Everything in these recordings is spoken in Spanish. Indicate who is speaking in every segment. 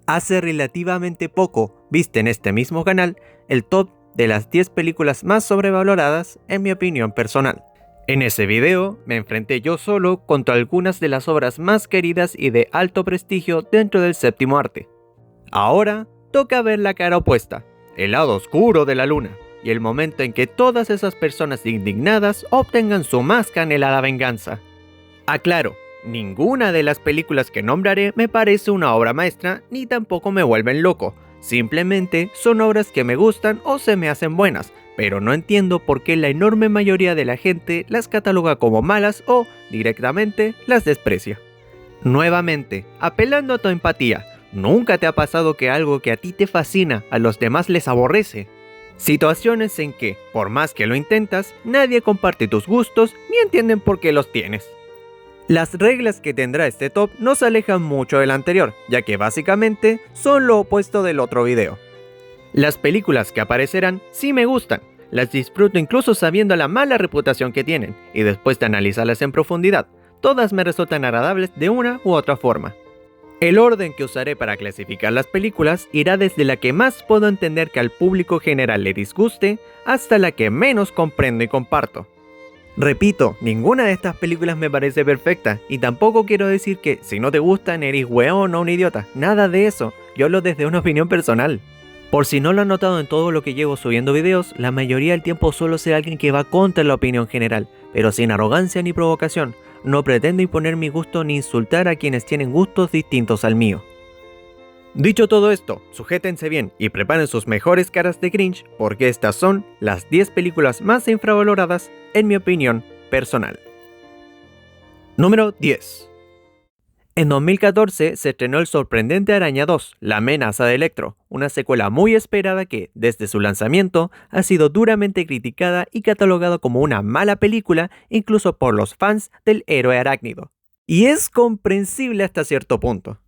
Speaker 1: Hace relativamente poco viste en este mismo canal el top de las 10 películas más sobrevaloradas en mi opinión personal. En ese video me enfrenté yo solo contra algunas de las obras más queridas y de alto prestigio dentro del séptimo arte. Ahora toca ver la cara opuesta, el lado oscuro de la luna, y el momento en que todas esas personas indignadas obtengan su más canelada venganza. Aclaro, ninguna de las películas que nombraré me parece una obra maestra ni tampoco me vuelven loco, simplemente son obras que me gustan o se me hacen buenas, pero no entiendo por qué la enorme mayoría de la gente las cataloga como malas o, directamente, las desprecia. Nuevamente, apelando a tu empatía, ¿nunca te ha pasado que algo que a ti te fascina a los demás les aborrece? Situaciones en que, por más que lo intentas, nadie comparte tus gustos ni entienden por qué los tienes. Las reglas que tendrá este top no se alejan mucho del anterior, ya que básicamente son lo opuesto del otro video. Las películas que aparecerán sí me gustan, las disfruto incluso sabiendo la mala reputación que tienen, y después de analizarlas en profundidad, todas me resultan agradables de una u otra forma. El orden que usaré para clasificar las películas irá desde la que más puedo entender que al público general le disguste, hasta la que menos comprendo y comparto. Repito, ninguna de estas películas me parece perfecta, y tampoco quiero decir que si no te gustan eres weón o un idiota, nada de eso, yo hablo desde una opinión personal. Por si no lo han notado en todo lo que llevo subiendo videos, la mayoría del tiempo suelo ser alguien que va contra la opinión general, pero sin arrogancia ni provocación. No pretendo imponer mi gusto ni insultar a quienes tienen gustos distintos al mío. Dicho todo esto, sujétense bien y preparen sus mejores caras de cringe porque estas son las 10 películas más infravaloradas en mi opinión personal. Número 10. En 2014 se estrenó El sorprendente Araña 2, La amenaza de Electro, una secuela muy esperada que, desde su lanzamiento, ha sido duramente criticada y catalogada como una mala película incluso por los fans del héroe arácnido. Y es comprensible hasta cierto punto.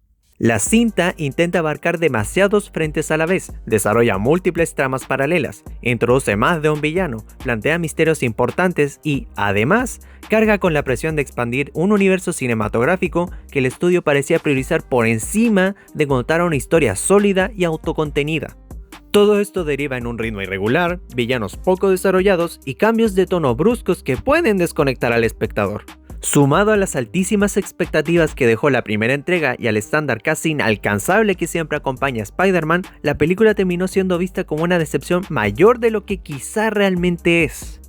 Speaker 1: La cinta intenta abarcar demasiados frentes a la vez, desarrolla múltiples tramas paralelas, introduce más de un villano, plantea misterios importantes y, además, carga con la presión de expandir un universo cinematográfico que el estudio parecía priorizar por encima de contar una historia sólida y autocontenida. Todo esto deriva en un ritmo irregular, villanos poco desarrollados y cambios de tono bruscos que pueden desconectar al espectador. Sumado a las altísimas expectativas que dejó la primera entrega y al estándar casi inalcanzable que siempre acompaña a Spider-Man, la película terminó siendo vista como una decepción mayor de lo que quizá realmente es.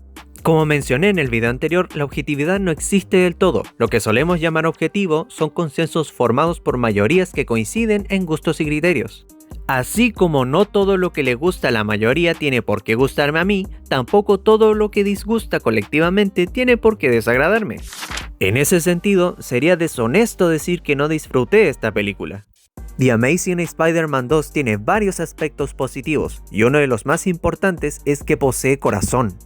Speaker 1: Como mencioné en el video anterior, la objetividad no existe del todo. Lo que solemos llamar objetivo son consensos formados por mayorías que coinciden en gustos y criterios. Así como no todo lo que le gusta a la mayoría tiene por qué gustarme a mí, tampoco todo lo que disgusta colectivamente tiene por qué desagradarme. En ese sentido, sería deshonesto decir que no disfruté esta película. The Amazing Spider-Man 2 tiene varios aspectos positivos, y uno de los más importantes es que posee corazón.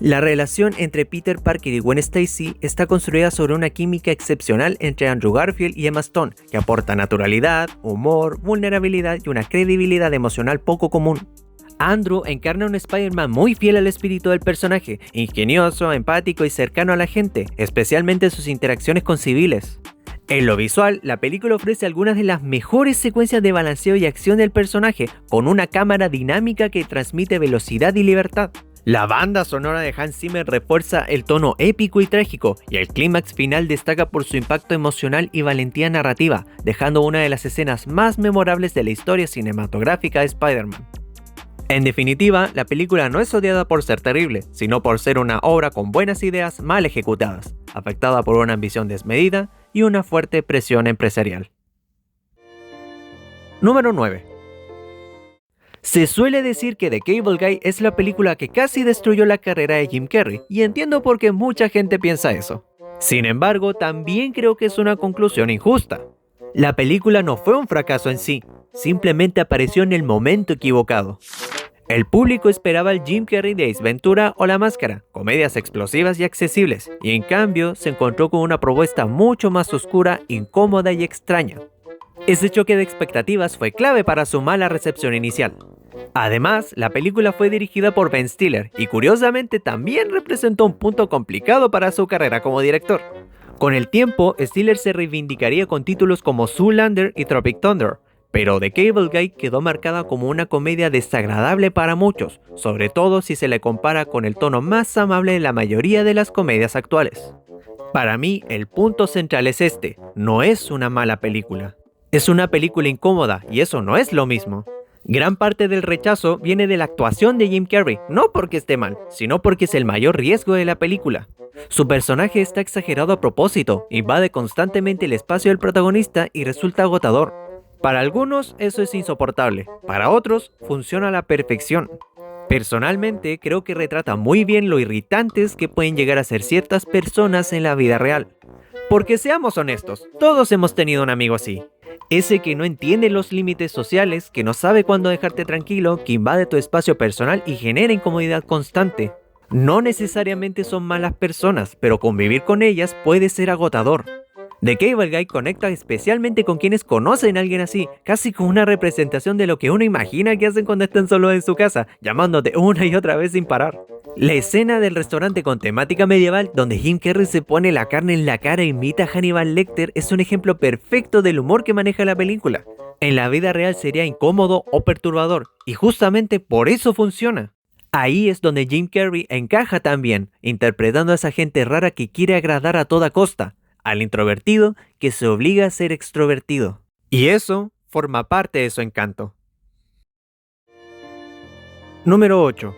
Speaker 1: La relación entre Peter Parker y Gwen Stacy está construida sobre una química excepcional entre Andrew Garfield y Emma Stone, que aporta naturalidad, humor, vulnerabilidad y una credibilidad emocional poco común. Andrew encarna un Spider-Man muy fiel al espíritu del personaje, ingenioso, empático y cercano a la gente, especialmente en sus interacciones con civiles. En lo visual, la película ofrece algunas de las mejores secuencias de balanceo y acción del personaje, con una cámara dinámica que transmite velocidad y libertad. La banda sonora de Hans Zimmer refuerza el tono épico y trágico, y el clímax final destaca por su impacto emocional y valentía narrativa, dejando una de las escenas más memorables de la historia cinematográfica de Spider-Man. En definitiva, la película no es odiada por ser terrible, sino por ser una obra con buenas ideas mal ejecutadas, afectada por una ambición desmedida y una fuerte presión empresarial. Número 9. Se suele decir que The Cable Guy es la película que casi destruyó la carrera de Jim Carrey, y entiendo por qué mucha gente piensa eso. Sin embargo, también creo que es una conclusión injusta. La película no fue un fracaso en sí, simplemente apareció en el momento equivocado. El público esperaba el Jim Carrey de Ace Ventura o La Máscara, comedias explosivas y accesibles, y en cambio se encontró con una propuesta mucho más oscura, incómoda y extraña. Ese choque de expectativas fue clave para su mala recepción inicial. Además, la película fue dirigida por Ben Stiller y curiosamente también representó un punto complicado para su carrera como director. Con el tiempo, Stiller se reivindicaría con títulos como Zoolander y Tropic Thunder, pero The Cable Guy quedó marcada como una comedia desagradable para muchos, sobre todo si se le compara con el tono más amable de la mayoría de las comedias actuales. Para mí, el punto central es este: no es una mala película. Es una película incómoda, y eso no es lo mismo. Gran parte del rechazo viene de la actuación de Jim Carrey, no porque esté mal, sino porque es el mayor riesgo de la película. Su personaje está exagerado a propósito, invade constantemente el espacio del protagonista y resulta agotador. Para algunos eso es insoportable, para otros funciona a la perfección. Personalmente creo que retrata muy bien lo irritantes que pueden llegar a ser ciertas personas en la vida real. Porque seamos honestos, todos hemos tenido un amigo así. Ese que no entiende los límites sociales, que no sabe cuándo dejarte tranquilo, que invade tu espacio personal y genera incomodidad constante. No necesariamente son malas personas, pero convivir con ellas puede ser agotador. The Cable Guy conecta especialmente con quienes conocen a alguien así, casi como una representación de lo que uno imagina que hacen cuando están solos en su casa, llamándote una y otra vez sin parar. La escena del restaurante con temática medieval, donde Jim Carrey se pone la carne en la cara e imita a Hannibal Lecter, es un ejemplo perfecto del humor que maneja la película. En la vida real sería incómodo o perturbador, y justamente por eso funciona. Ahí es donde Jim Carrey encaja también, interpretando a esa gente rara que quiere agradar a toda costa, al introvertido que se obliga a ser extrovertido. Y eso forma parte de su encanto. Número 8.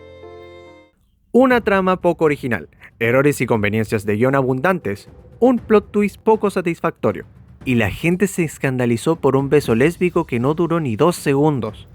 Speaker 1: Una trama poco original, errores y conveniencias de guión abundantes, un plot twist poco satisfactorio, y la gente se escandalizó por un beso lésbico que no duró ni 2 segundos.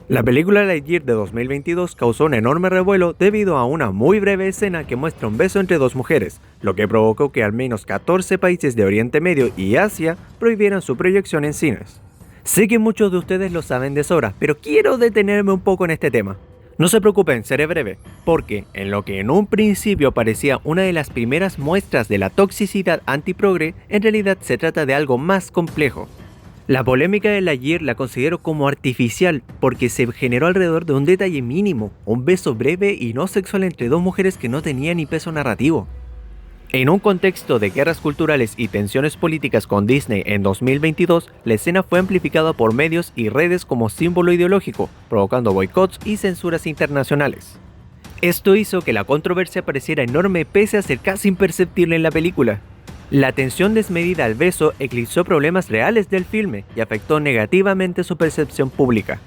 Speaker 1: La película Lightyear de 2022 causó un enorme revuelo debido a una muy breve escena que muestra un beso entre dos mujeres, lo que provocó que al menos 14 países de Oriente Medio y Asia prohibieran su proyección en cines. Sé que muchos de ustedes lo saben de sobra, pero quiero detenerme un poco en este tema. No se preocupen, seré breve, porque en lo que en un principio parecía una de las primeras muestras de la toxicidad antiprogre, en realidad se trata de algo más complejo. La polémica de Lightyear la considero como artificial porque se generó alrededor de un detalle mínimo, un beso breve y no sexual entre dos mujeres que no tenía ni peso narrativo. En un contexto de guerras culturales y tensiones políticas con Disney en 2022, la escena fue amplificada por medios y redes como símbolo ideológico, provocando boicots y censuras internacionales. Esto hizo que la controversia pareciera enorme pese a ser casi imperceptible en la película. La tensión desmedida al beso eclipsó problemas reales del filme y afectó negativamente su percepción pública.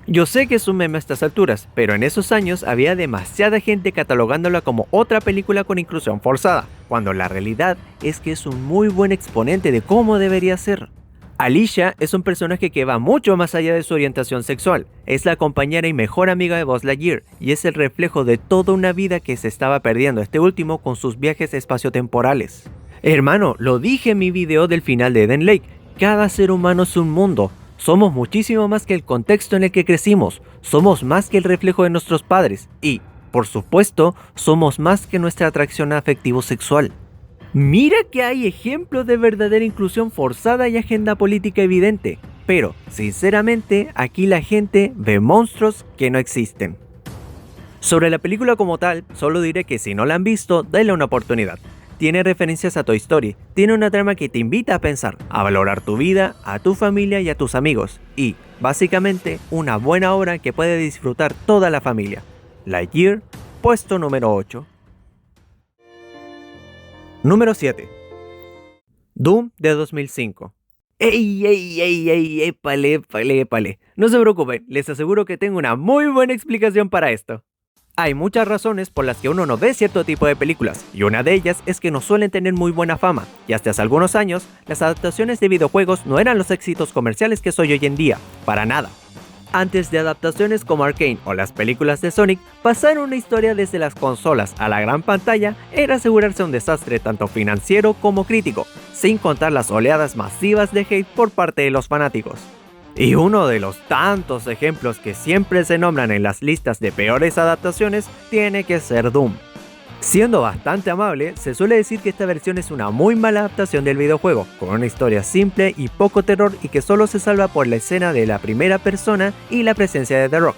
Speaker 1: Yo sé que es un meme a estas alturas, pero en esos años había demasiada gente catalogándola como otra película con inclusión forzada, cuando la realidad es que es un muy buen exponente de cómo debería ser. Alicia es un personaje que va mucho más allá de su orientación sexual, es la compañera y mejor amiga de Buzz Lightyear, y es el reflejo de toda una vida que se estaba perdiendo este último con sus viajes espaciotemporales. Hermano, lo dije en mi video del final de Eden Lake, cada ser humano es un mundo, somos muchísimo más que el contexto en el que crecimos, somos más que el reflejo de nuestros padres y, por supuesto, somos más que nuestra atracción afectivo-sexual. Mira que hay ejemplos de verdadera inclusión forzada y agenda política evidente, pero, sinceramente, aquí la gente ve monstruos que no existen. Sobre la película como tal, solo diré que si no la han visto, denle una oportunidad. Tiene referencias a Toy Story, tiene una trama que te invita a pensar, a valorar tu vida, a tu familia y a tus amigos, y, básicamente, una buena obra que puede disfrutar toda la familia. Lightyear, puesto número 8. Número 7. Doom de 2005. ¡Ey! ¡Épale! No se preocupen, les aseguro que tengo una muy buena explicación para esto. Hay muchas razones por las que uno no ve cierto tipo de películas, y una de ellas es que no suelen tener muy buena fama, y hasta hace algunos años, las adaptaciones de videojuegos no eran los éxitos comerciales que soy hoy en día, para nada. Antes de adaptaciones como Arcane o las películas de Sonic, pasar una historia desde las consolas a la gran pantalla era asegurarse un desastre tanto financiero como crítico, sin contar las oleadas masivas de hate por parte de los fanáticos. Y uno de los tantos ejemplos que siempre se nombran en las listas de peores adaptaciones tiene que ser Doom. Siendo bastante amable, se suele decir que esta versión es una muy mala adaptación del videojuego, con una historia simple y poco terror y que solo se salva por la escena de la primera persona y la presencia de The Rock.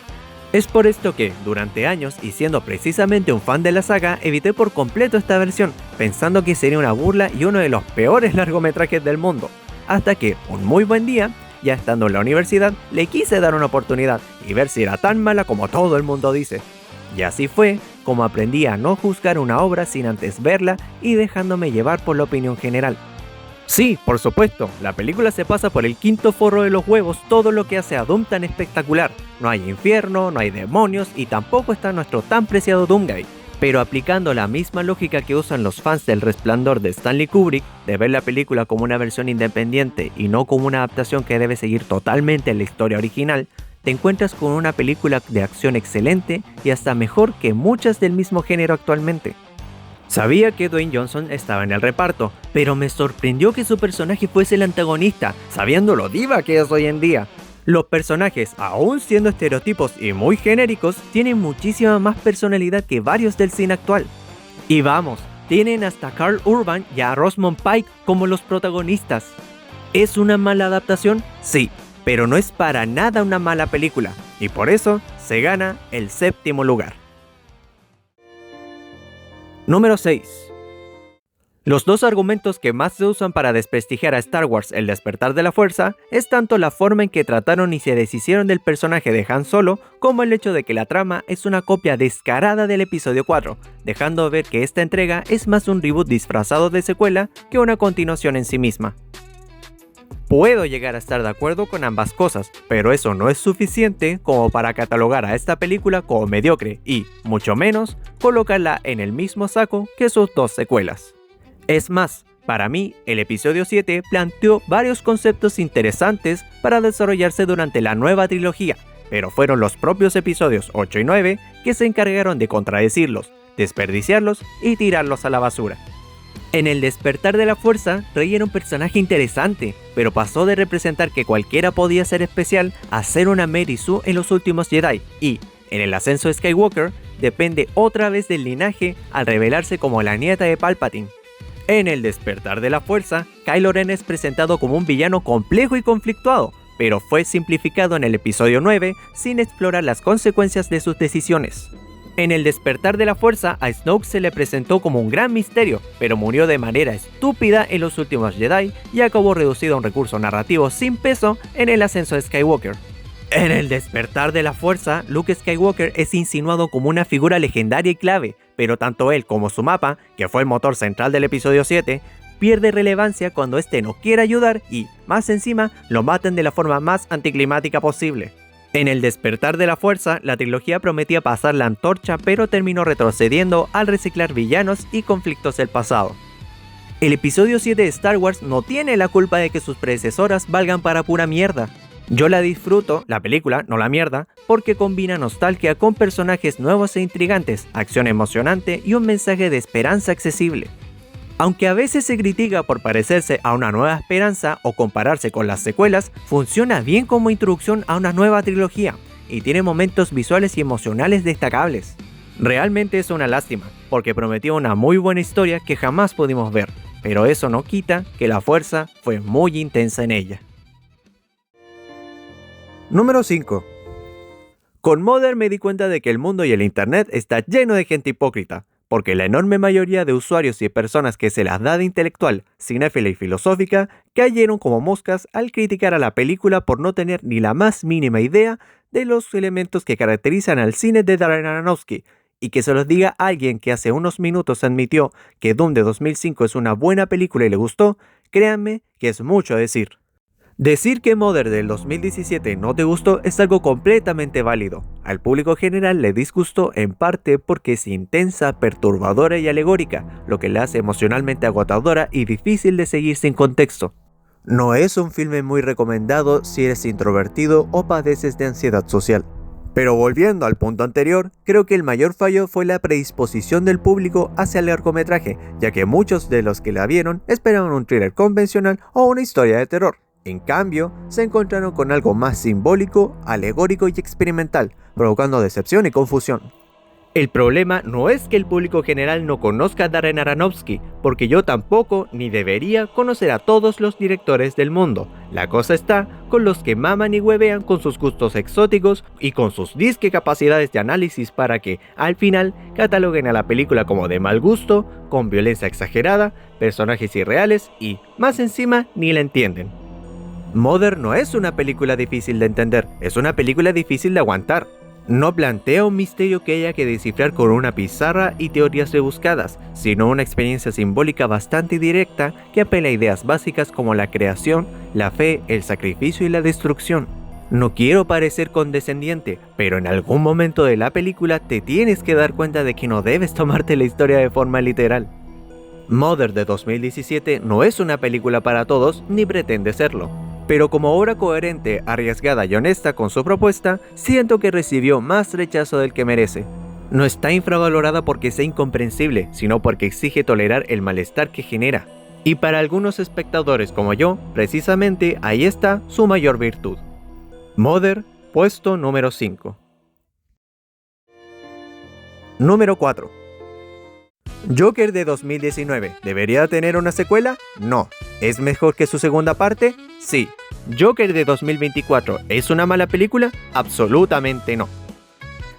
Speaker 1: Es por esto que, durante años y siendo precisamente un fan de la saga, evité por completo esta versión, pensando que sería una burla y uno de los peores largometrajes del mundo, hasta que, un muy buen día, ya estando en la universidad, le quise dar una oportunidad y ver si era tan mala como todo el mundo dice. Y así fue como aprendí a no juzgar una obra sin antes verla y dejándome llevar por la opinión general. Sí, por supuesto, la película se pasa por el quinto forro de los huevos todo lo que hace a Doom tan espectacular. No hay infierno, no hay demonios y tampoco está nuestro tan preciado Doomguy. Pero aplicando la misma lógica que usan los fans del Resplandor de Stanley Kubrick, de ver la película como una versión independiente y no como una adaptación que debe seguir totalmente la historia original, te encuentras con una película de acción excelente y hasta mejor que muchas del mismo género actualmente. Sabía que Dwayne Johnson estaba en el reparto, pero me sorprendió que su personaje fuese el antagonista, sabiendo lo diva que es hoy en día. Los personajes, aún siendo estereotipos y muy genéricos, tienen muchísima más personalidad que varios del cine actual. Y vamos, tienen hasta Karl Urban y a Rosamund Pike como los protagonistas. ¿Es una mala adaptación? Sí, pero no es para nada una mala película, y por eso se gana el 7º lugar. Número 6. Los dos argumentos que más se usan para desprestigiar a Star Wars El Despertar de la Fuerza es tanto la forma en que trataron y se deshicieron del personaje de Han Solo, como el hecho de que la trama es una copia descarada del episodio 4, dejando ver que esta entrega es más un reboot disfrazado de secuela que una continuación en sí misma. Puedo llegar a estar de acuerdo con ambas cosas, pero eso no es suficiente como para catalogar a esta película como mediocre y, mucho menos, colocarla en el mismo saco que sus dos secuelas. Es más, para mí, el episodio 7 planteó varios conceptos interesantes para desarrollarse durante la nueva trilogía, pero fueron los propios episodios 8 y 9 que se encargaron de contradecirlos, desperdiciarlos y tirarlos a la basura. En El Despertar de la Fuerza, Rey era un personaje interesante, pero pasó de representar que cualquiera podía ser especial a ser una Mary Sue en los últimos Jedi, y, en El Ascenso de Skywalker, depende otra vez del linaje al revelarse como la nieta de Palpatine. En El Despertar de la Fuerza, Kylo Ren es presentado como un villano complejo y conflictuado, pero fue simplificado en el episodio 9 sin explorar las consecuencias de sus decisiones. En El Despertar de la Fuerza, a Snoke se le presentó como un gran misterio, pero murió de manera estúpida en los últimos Jedi y acabó reducido a un recurso narrativo sin peso en El Ascenso de Skywalker. En El Despertar de la Fuerza, Luke Skywalker es insinuado como una figura legendaria y clave, pero tanto él como su mapa, que fue el motor central del episodio 7, pierde relevancia cuando este no quiere ayudar y, más encima, lo matan de la forma más anticlimática posible. En El Despertar de la Fuerza, la trilogía prometía pasar la antorcha, pero terminó retrocediendo al reciclar villanos y conflictos del pasado. El episodio 7 de Star Wars no tiene la culpa de que sus predecesoras valgan para pura mierda. Yo la disfruto, la película, no la mierda, porque combina nostalgia con personajes nuevos e intrigantes, acción emocionante y un mensaje de esperanza accesible. Aunque a veces se critica por parecerse a Una Nueva Esperanza o compararse con las secuelas, funciona bien como introducción a una nueva trilogía y tiene momentos visuales y emocionales destacables. Realmente es una lástima, porque prometió una muy buena historia que jamás pudimos ver, pero eso no quita que la fuerza fue muy intensa en ella. Número 5. Con Mother me di cuenta de que el mundo y el internet está lleno de gente hipócrita, porque la enorme mayoría de usuarios y personas que se las da de intelectual, cinéfila y filosófica cayeron como moscas al criticar a la película por no tener ni la más mínima idea de los elementos que caracterizan al cine de Darren Aronofsky, y que se los diga alguien que hace unos minutos admitió que Doom de 2005 es una buena película y le gustó, créanme que es mucho decir. Decir que Mother del 2017 no te gustó es algo completamente válido. Al público general le disgustó en parte porque es intensa, perturbadora y alegórica, lo que la hace emocionalmente agotadora y difícil de seguir sin contexto. No es un filme muy recomendado si eres introvertido o padeces de ansiedad social. Pero volviendo al punto anterior, creo que el mayor fallo fue la predisposición del público hacia el largometraje, ya que muchos de los que la vieron esperaban un thriller convencional o una historia de terror. En cambio, se encontraron con algo más simbólico, alegórico y experimental, provocando decepción y confusión. El problema no es que el público general no conozca a Darren Aronofsky, porque yo tampoco ni debería conocer a todos los directores del mundo. La cosa está con los que maman y huevean con sus gustos exóticos y con sus disque capacidades de análisis para que, al final, cataloguen a la película como de mal gusto, con violencia exagerada, personajes irreales y, más encima, ni la entienden. Mother no es una película difícil de entender, es una película difícil de aguantar. No plantea un misterio que haya que descifrar con una pizarra y teorías rebuscadas, sino una experiencia simbólica bastante directa que apela a ideas básicas como la creación, la fe, el sacrificio y la destrucción. No quiero parecer condescendiente, pero en algún momento de la película te tienes que dar cuenta de que no debes tomarte la historia de forma literal. Mother de 2017 no es una película para todos ni pretende serlo, pero como obra coherente, arriesgada y honesta con su propuesta, siento que recibió más rechazo del que merece. No está infravalorada porque sea incomprensible, sino porque exige tolerar el malestar que genera. Y para algunos espectadores como yo, precisamente ahí está su mayor virtud. Mother, puesto número 5. Número 4. Joker de 2019, ¿debería tener una secuela? No. ¿Es mejor que su segunda parte? Sí. ¿Joker de 2024 es una mala película? Absolutamente no.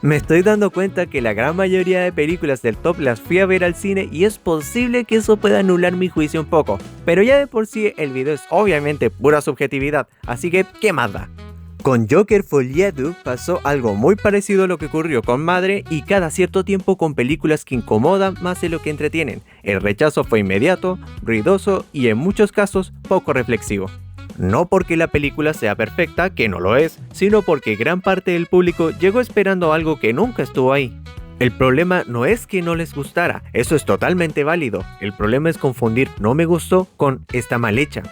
Speaker 1: Me estoy dando cuenta que la gran mayoría de películas del top las fui a ver al cine y es posible que eso pueda anular mi juicio un poco, pero ya de por sí el video es obviamente pura subjetividad, así que ¿qué más da? Con Joker Folie à Deux pasó algo muy parecido a lo que ocurrió con Madre y cada cierto tiempo con películas que incomodan más de lo que entretienen. El rechazo fue inmediato, ruidoso y en muchos casos poco reflexivo. No porque la película sea perfecta, que no lo es, sino porque gran parte del público llegó esperando algo que nunca estuvo ahí. El problema no es que no les gustara, eso es totalmente válido. El problema es confundir no me gustó con está mal hecha.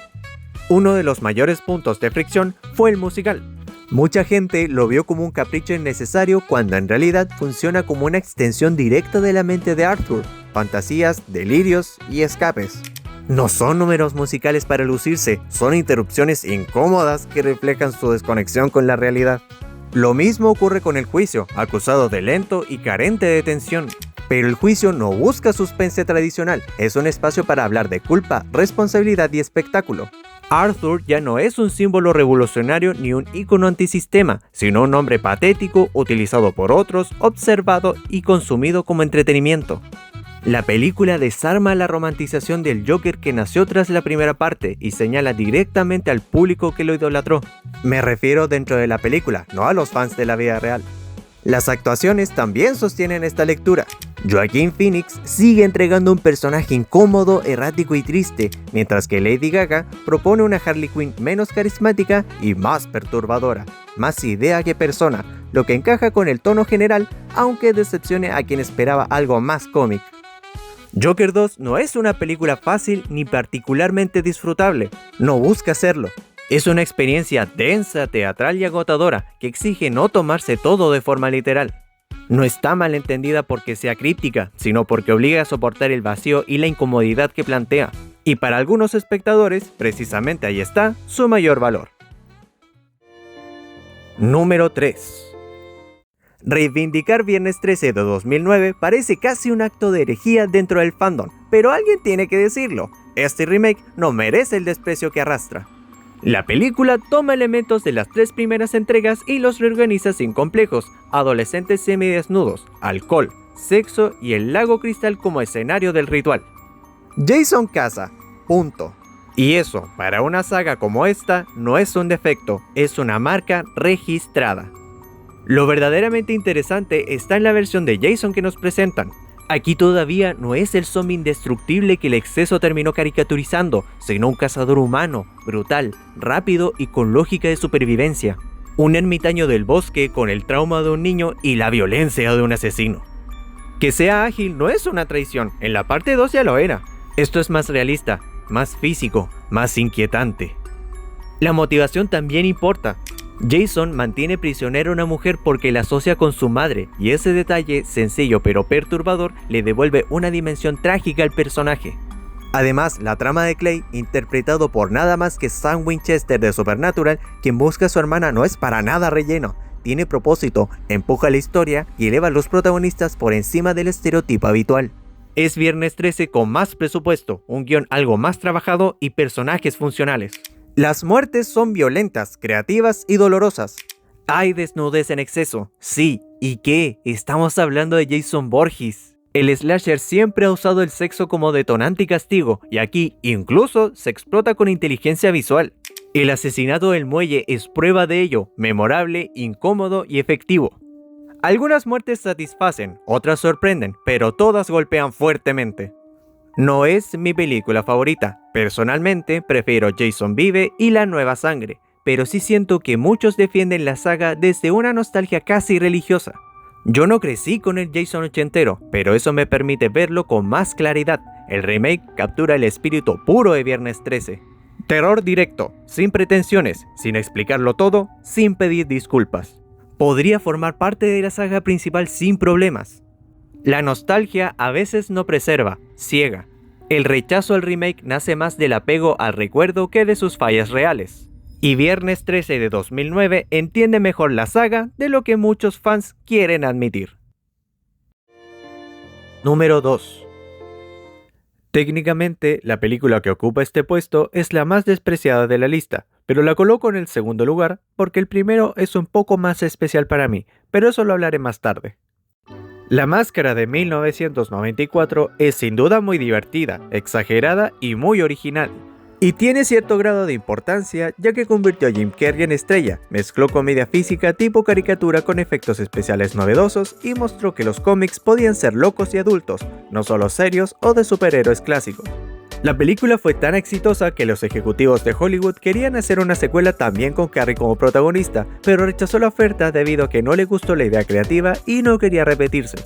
Speaker 1: Uno de los mayores puntos de fricción fue el musical. Mucha gente lo vio como un capricho innecesario cuando en realidad funciona como una extensión directa de la mente de Arthur, fantasías, delirios y escapes. No son números musicales para lucirse, son interrupciones incómodas que reflejan su desconexión con la realidad. Lo mismo ocurre con el juicio, acusado de lento y carente de tensión. Pero el juicio no busca suspense tradicional, es un espacio para hablar de culpa, responsabilidad y espectáculo. Arthur ya no es un símbolo revolucionario ni un ícono antisistema, sino un hombre patético utilizado por otros, observado y consumido como entretenimiento. La película desarma la romantización del Joker que nació tras la primera parte y señala directamente al público que lo idolatró. Me refiero dentro de la película, no a los fans de la vida real. Las actuaciones también sostienen esta lectura. Joaquin Phoenix sigue entregando un personaje incómodo, errático y triste, mientras que Lady Gaga propone una Harley Quinn menos carismática y más perturbadora, más idea que persona, lo que encaja con el tono general, aunque decepcione a quien esperaba algo más cómic. Joker 2 no es una película fácil ni particularmente disfrutable, no busca serlo. Es una experiencia densa, teatral y agotadora que exige no tomarse todo de forma literal. No está mal entendida porque sea críptica, sino porque obliga a soportar el vacío y la incomodidad que plantea. Y para algunos espectadores, precisamente ahí está su mayor valor. Número 3. Reivindicar Viernes 13 de 2009 parece casi un acto de herejía dentro del fandom, pero alguien tiene que decirlo, este remake no merece el desprecio que arrastra. La película toma elementos de las 3 primeras entregas y los reorganiza sin complejos, adolescentes semidesnudos, alcohol, sexo y el lago cristal como escenario del ritual. Jason caza, punto. Y eso, para una saga como esta, no es un defecto, es una marca registrada. Lo verdaderamente interesante está en la versión de Jason que nos presentan. Aquí todavía no es el zombie indestructible que el exceso terminó caricaturizando, sino un cazador humano, brutal, rápido y con lógica de supervivencia. Un ermitaño del bosque con el trauma de un niño y la violencia de un asesino. Que sea ágil no es una traición, en la parte 2 ya lo era. Esto es más realista, más físico, más inquietante. La motivación también importa. Jason mantiene prisionera a una mujer porque la asocia con su madre, y ese detalle, sencillo pero perturbador, le devuelve una dimensión trágica al personaje. Además, la trama de Clay, interpretado por nada más que Sam Winchester de Supernatural, quien busca a su hermana, no es para nada relleno. Tiene propósito, empuja la historia y eleva a los protagonistas por encima del estereotipo habitual. Es Viernes 13 con más presupuesto, un guión algo más trabajado y personajes funcionales. Las muertes son violentas, creativas y dolorosas. Hay desnudez en exceso. Sí, ¿y qué? Estamos hablando de Jason Voorhees. El slasher siempre ha usado el sexo como detonante y castigo, y aquí incluso se explota con inteligencia visual. El asesinato del muelle es prueba de ello, memorable, incómodo y efectivo. Algunas muertes satisfacen, otras sorprenden, pero todas golpean fuertemente. No es mi película favorita, personalmente prefiero Jason Vive y La Nueva Sangre, pero sí siento que muchos defienden la saga desde una nostalgia casi religiosa. Yo no crecí con el Jason ochentero, pero eso me permite verlo con más claridad. El remake captura el espíritu puro de Viernes 13. Terror directo, sin pretensiones, sin explicarlo todo, sin pedir disculpas. Podría formar parte de la saga principal sin problemas. La nostalgia a veces no preserva, ciega. El rechazo al remake nace más del apego al recuerdo que de sus fallas reales. Y Viernes 13 de 2009 entiende mejor la saga de lo que muchos fans quieren admitir. Número 2. Técnicamente, la película que ocupa este puesto es la más despreciada de la lista, pero la coloco en el segundo lugar porque el primero es un poco más especial para mí, pero eso lo hablaré más tarde. La Máscara de 1994 es sin duda muy divertida, exagerada y muy original. Y tiene cierto grado de importancia ya que convirtió a Jim Carrey en estrella, mezcló comedia física tipo caricatura con efectos especiales novedosos y mostró que los cómics podían ser locos y adultos, no solo serios o de superhéroes clásicos. La película fue tan exitosa que los ejecutivos de Hollywood querían hacer una secuela también con Carrey como protagonista, pero rechazó la oferta debido a que no le gustó la idea creativa y no quería repetirse.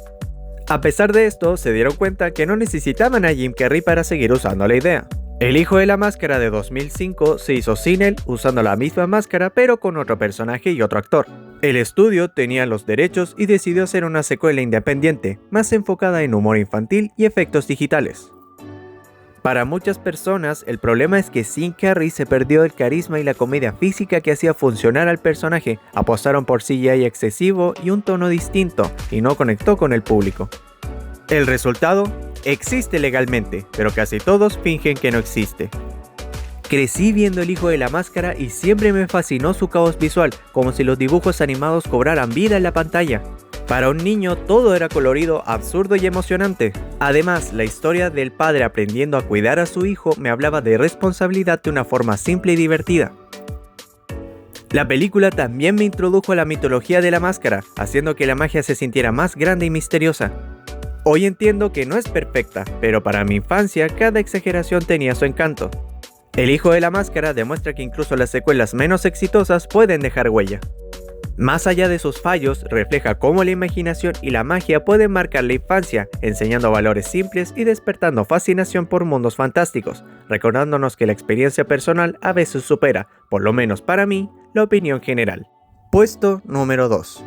Speaker 1: A pesar de esto, se dieron cuenta que no necesitaban a Jim Carrey para seguir usando la idea. El Hijo de la Máscara de 2005 se hizo sin él, usando la misma máscara pero con otro personaje y otro actor. El estudio tenía los derechos y decidió hacer una secuela independiente, más enfocada en humor infantil y efectos digitales. Para muchas personas, el problema es que sin Carrey se perdió el carisma y la comedia física que hacía funcionar al personaje, apostaron por CGI excesivo y un tono distinto, y no conectó con el público. El resultado existe legalmente, pero casi todos fingen que no existe. Crecí viendo El Hijo de la Máscara y siempre me fascinó su caos visual, como si los dibujos animados cobraran vida en la pantalla. Para un niño todo era colorido, absurdo y emocionante. Además, la historia del padre aprendiendo a cuidar a su hijo me hablaba de responsabilidad de una forma simple y divertida. La película también me introdujo a la mitología de la máscara, haciendo que la magia se sintiera más grande y misteriosa. Hoy entiendo que no es perfecta, pero para mi infancia cada exageración tenía su encanto. El Hijo de la Máscara demuestra que incluso las secuelas menos exitosas pueden dejar huella. Más allá de sus fallos, refleja cómo la imaginación y la magia pueden marcar la infancia, enseñando valores simples y despertando fascinación por mundos fantásticos, recordándonos que la experiencia personal a veces supera, por lo menos para mí, la opinión general. Puesto número 2.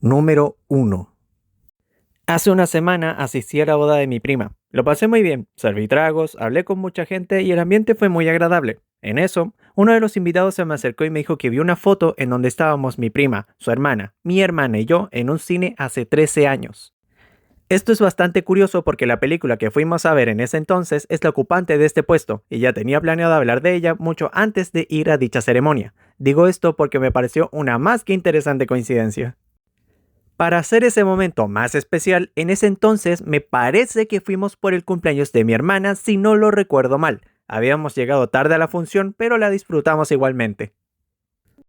Speaker 1: Número 1. Hace una semana asistí a la boda de mi prima. Lo pasé muy bien, serví tragos, hablé con mucha gente y el ambiente fue muy agradable. En eso, uno de los invitados se me acercó y me dijo que vio una foto en donde estábamos mi prima, su hermana, mi hermana y yo en un cine hace 13 años. Esto es bastante curioso porque la película que fuimos a ver en ese entonces es la ocupante de este puesto y ya tenía planeado hablar de ella mucho antes de ir a dicha ceremonia. Digo esto porque me pareció una más que interesante coincidencia. Para hacer ese momento más especial, en ese entonces me parece que fuimos por el cumpleaños de mi hermana si no lo recuerdo mal. Habíamos llegado tarde a la función, pero la disfrutamos igualmente.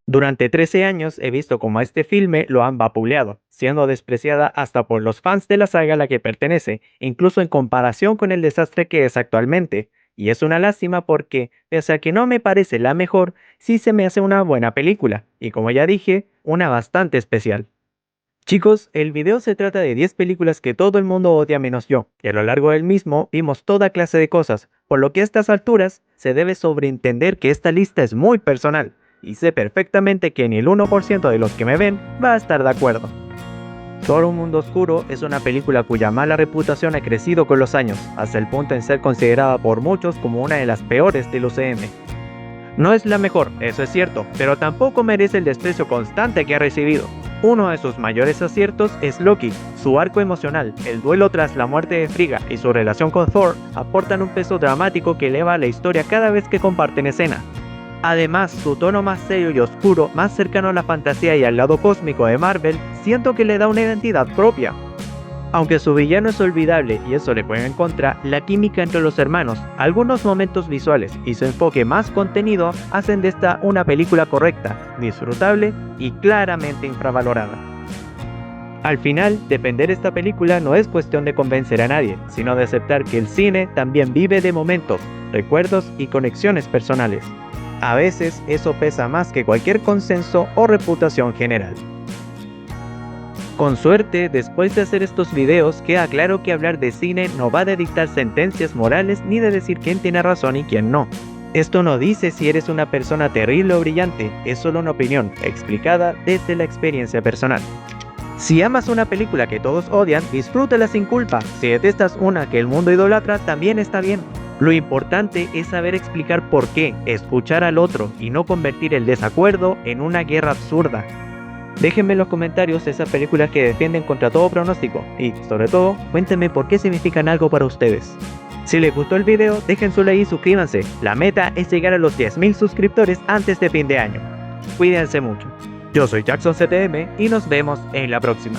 Speaker 1: Durante 13 años he visto cómo a este filme lo han vapuleado, siendo despreciada hasta por los fans de la saga a la que pertenece, incluso en comparación con el desastre que es actualmente. Y es una lástima porque, pese a que no me parece la mejor, sí se me hace una buena película, y como ya dije, una bastante especial. Chicos, el video se trata de 10 películas que todo el mundo odia menos yo, y a lo largo del mismo vimos toda clase de cosas, por lo que a estas alturas se debe sobreentender que esta lista es muy personal, y sé perfectamente que ni el 1% de los que me ven va a estar de acuerdo. Thor: Un Mundo Oscuro es una película cuya mala reputación ha crecido con los años, hasta el punto en ser considerada por muchos como una de las peores del UCM. No es la mejor, eso es cierto, pero tampoco merece el desprecio constante que ha recibido. Uno de sus mayores aciertos es Loki. Su arco emocional, el duelo tras la muerte de Frigga y su relación con Thor aportan un peso dramático que eleva la historia cada vez que comparten escena. Además, su tono más serio y oscuro, más cercano a la fantasía y al lado cósmico de Marvel, siento que le da una identidad propia. Aunque su villano es olvidable y eso le juega en contra, la química entre los hermanos, algunos momentos visuales y su enfoque más contenido hacen de esta una película correcta, disfrutable y claramente infravalorada. Al final, defender esta película no es cuestión de convencer a nadie, sino de aceptar que el cine también vive de momentos, recuerdos y conexiones personales. A veces eso pesa más que cualquier consenso o reputación general. Con suerte, después de hacer estos videos, queda claro que hablar de cine no va de dictar sentencias morales ni de decir quién tiene razón y quién no. Esto no dice si eres una persona terrible o brillante, es solo una opinión explicada desde la experiencia personal. Si amas una película que todos odian, disfrútala sin culpa. Si detestas una que el mundo idolatra, también está bien. Lo importante es saber explicar por qué, escuchar al otro y no convertir el desacuerdo en una guerra absurda. Déjenme en los comentarios esas películas que defienden contra todo pronóstico y, sobre todo, cuéntenme por qué significan algo para ustedes. Si les gustó el video, dejen su like y suscríbanse. La meta es llegar a los 10.000 suscriptores antes de fin de año. Cuídense mucho. Yo soy Jackson CTM y nos vemos en la próxima.